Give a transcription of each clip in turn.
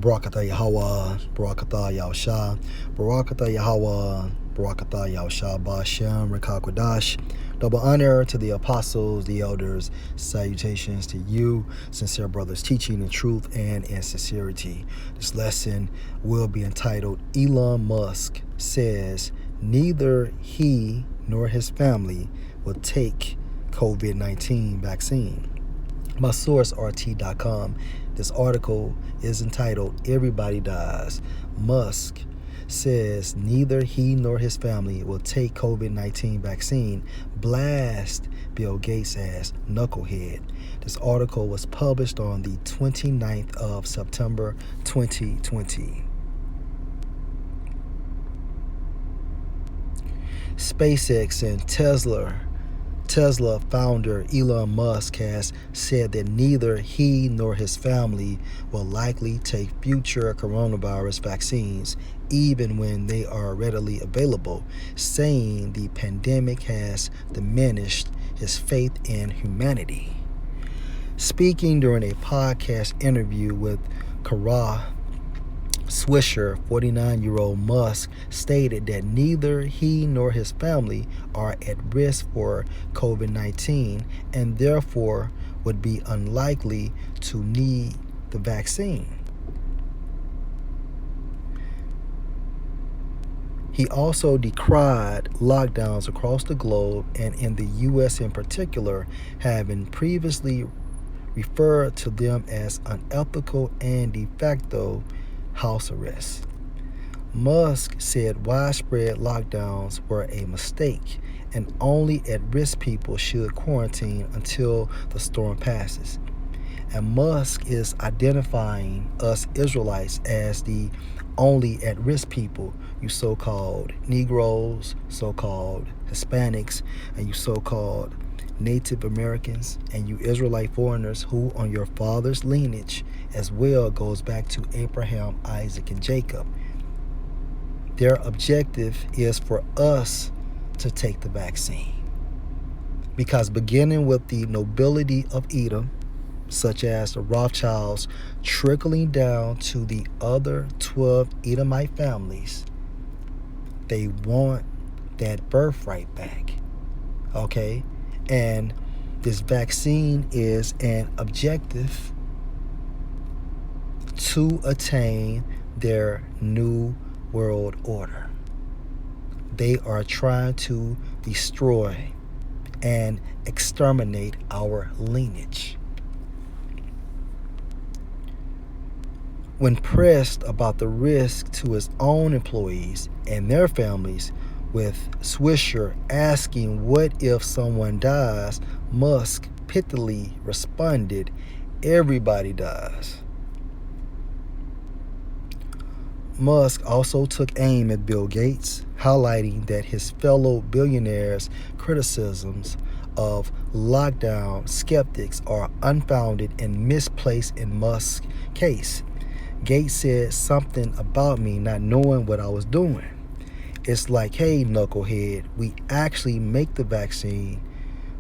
Barakatah Yahweh, Barakatah Yahusha, Barakatah Yahweh, Barakatah Yahusha, Ba'ashem, Rekakwadash. Double honor to the apostles, the elders. Salutations to you, sincere brothers, teaching in truth and in sincerity. This lesson will be entitled, Elon Musk says neither he nor his family will take COVID-19 vaccine. My source, RT.com. This article is entitled, Everybody Dies. Musk says neither he nor his family will take COVID-19 vaccine. Blast Bill Gates as knucklehead. This article was published on the 29th of September, 2020. SpaceX and Tesla founder Elon Musk has said that neither he nor his family will likely take future coronavirus vaccines, even when they are readily available, saying the pandemic has diminished his faith in humanity. Speaking during a podcast interview with Kara Swisher, 49-year-old Musk stated that neither he nor his family are at risk for COVID-19 and therefore would be unlikely to need the vaccine. He also decried lockdowns across the globe and in the U.S. in particular, having previously referred to them as unethical and de facto house arrest. Musk said widespread lockdowns were a mistake and only at-risk people should quarantine until the storm passes. And Musk is identifying us Israelites as the only at-risk people, you so-called Negroes, so-called Hispanics, and you so-called Native Americans, and you Israelite foreigners who on your father's lineage as well goes back to Abraham, Isaac, and Jacob. Their objective is for us to take the vaccine. Because beginning with the nobility of Edom, such as the Rothschilds, trickling down to the other 12 Edomite families, they want that birthright back. Okay? And this vaccine is an objective to attain their new world order. They are trying to destroy and exterminate our lineage. When pressed about the risk to his own employees and their families, with Swisher asking what if someone dies, Musk pithily responded, everybody dies. Musk also took aim at Bill Gates, highlighting that his fellow billionaires' criticisms of lockdown skeptics are unfounded and misplaced in Musk's case. Gates said something about me not knowing what I was doing. It's like, hey, knucklehead, we actually make the vaccine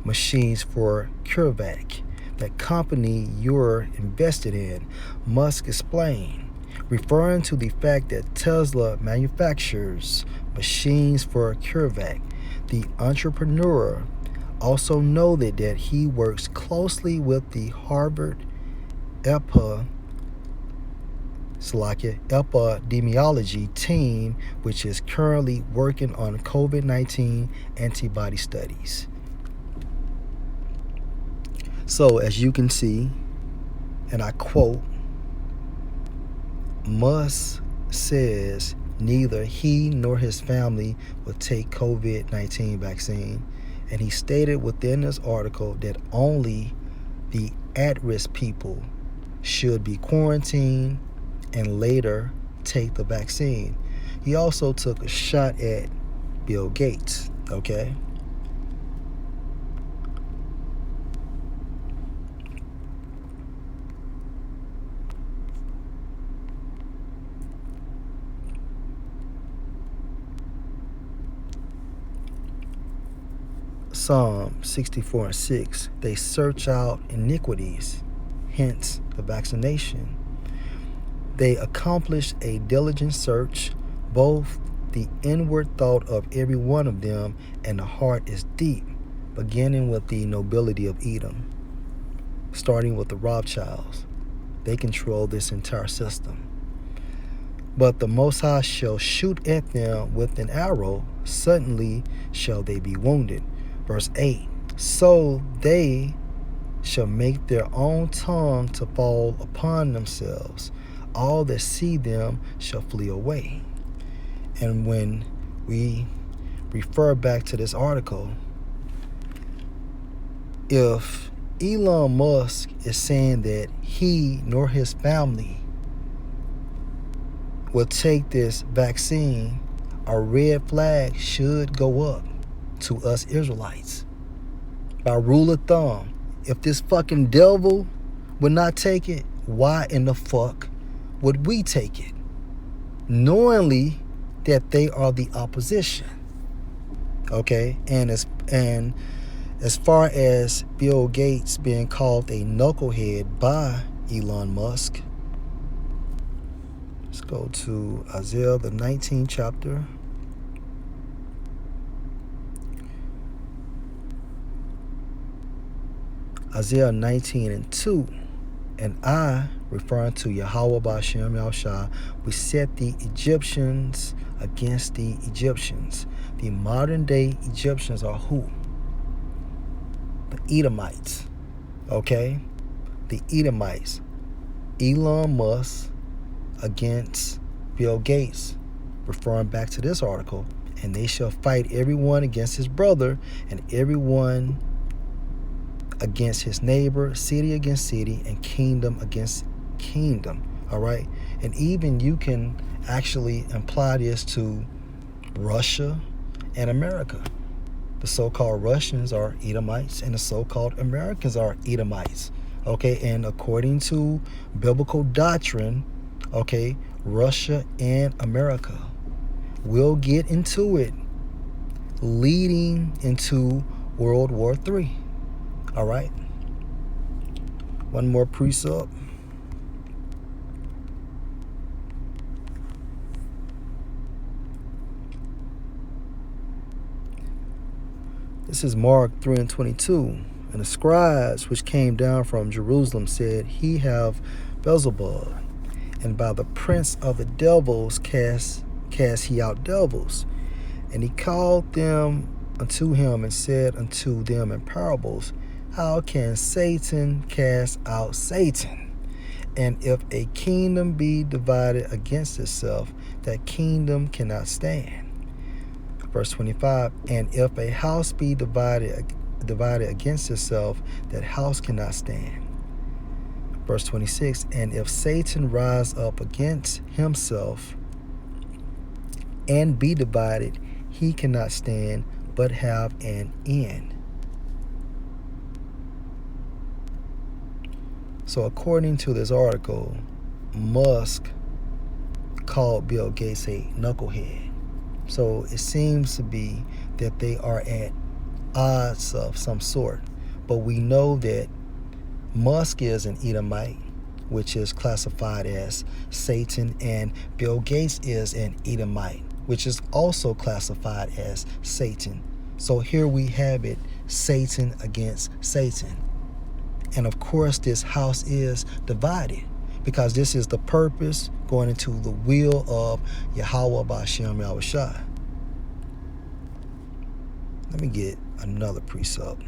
machines for CureVac, that company you're invested in, Musk explained, referring to the fact that Tesla manufactures machines for CureVac. The entrepreneur also noted that he works closely with the Harvard epidemiology team, which is currently working on COVID-19 antibody studies. So as you can see, and I quote, Musk says neither he nor his family will take COVID-19 vaccine, and he stated within this article that only the at-risk people should be quarantined and later take the vaccine. He also took a shot at Bill Gates, okay? Psalm 64:6, they search out iniquities, hence the vaccination. They accomplish a diligent search, both the inward thought of every one of them and the heart is deep, beginning with the nobility of Edom, starting with the Rothschilds. They control this entire system. But the Most High shall shoot at them with an arrow, suddenly shall they be wounded. Verse 8, so they shall make their own tongue to fall upon themselves. All that see them shall flee away. And when we refer back to this article, if Elon Musk is saying that he nor his family will take this vaccine, a red flag should go up to us Israelites. By rule of thumb, if this fucking devil would not take it, why in the fuck would we take it? Knowingly that they are the opposition. Okay? And as far as Bill Gates being called a knucklehead by Elon Musk, let's go to Isaiah the 19th chapter. Isaiah 19:2. And I, referring to Yahweh Ba'Shem Yahushua, we set the Egyptians against the Egyptians. The modern day Egyptians are who? The Edomites. Okay? The Edomites. Elon Musk against Bill Gates, referring back to this article, and they shall fight everyone against his brother, and everyone against his neighbor, city against city, and kingdom against kingdom. All right? And even you can actually apply this to Russia and America. The so-called Russians are Edomites, and the so-called Americans are Edomites. Okay? And according to biblical doctrine, okay, Russia and America will get into it, leading into World War III. All right. One more precept. This is Mark 3:22. And the scribes which came down from Jerusalem said, he have Beelzebub, and by the prince of the devils cast he out devils. And he called them unto him and said unto them in parables, how can Satan cast out Satan? And if a kingdom be divided against itself, that kingdom cannot stand. Verse 25, and if a house be divided against itself, that house cannot stand. Verse 26, and if Satan rise up against himself and be divided, he cannot stand, but have an end. So according to this article, Musk called Bill Gates a knucklehead. So it seems to be that they are at odds of some sort. But we know that Musk is an Edomite, which is classified as Satan, and Bill Gates is an Edomite, which is also classified as Satan. So here we have it, Satan against Satan. And of course, this house is divided because this is the purpose going into the will of Yahweh Ba'Shem Yahushua. Let me get another precept.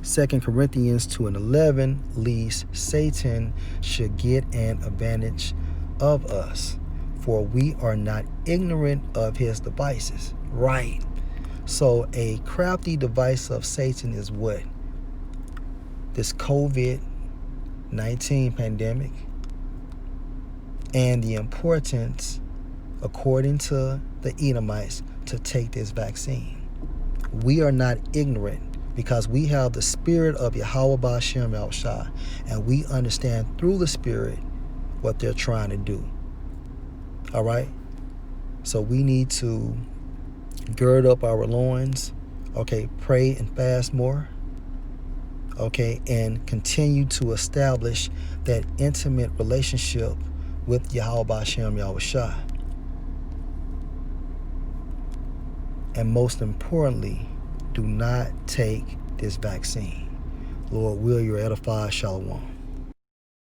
Second Corinthians 2:11, lest Satan should get an advantage of us, for we are not ignorant of his devices. Right. So a crafty device of Satan is what? This COVID-19 pandemic, and the importance, according to the Edomites, to take this vaccine. We are not ignorant because we have the spirit of Yahweh Ba'Shem Yahushua, and we understand through the spirit what they're trying to do. All right? So we need to gird up our loins, Okay, pray and fast more. Okay, and continue to establish that intimate relationship with Yahweh Hashem Yahushua. And most importantly, do not take this vaccine. Lord, will you edify. Shalom.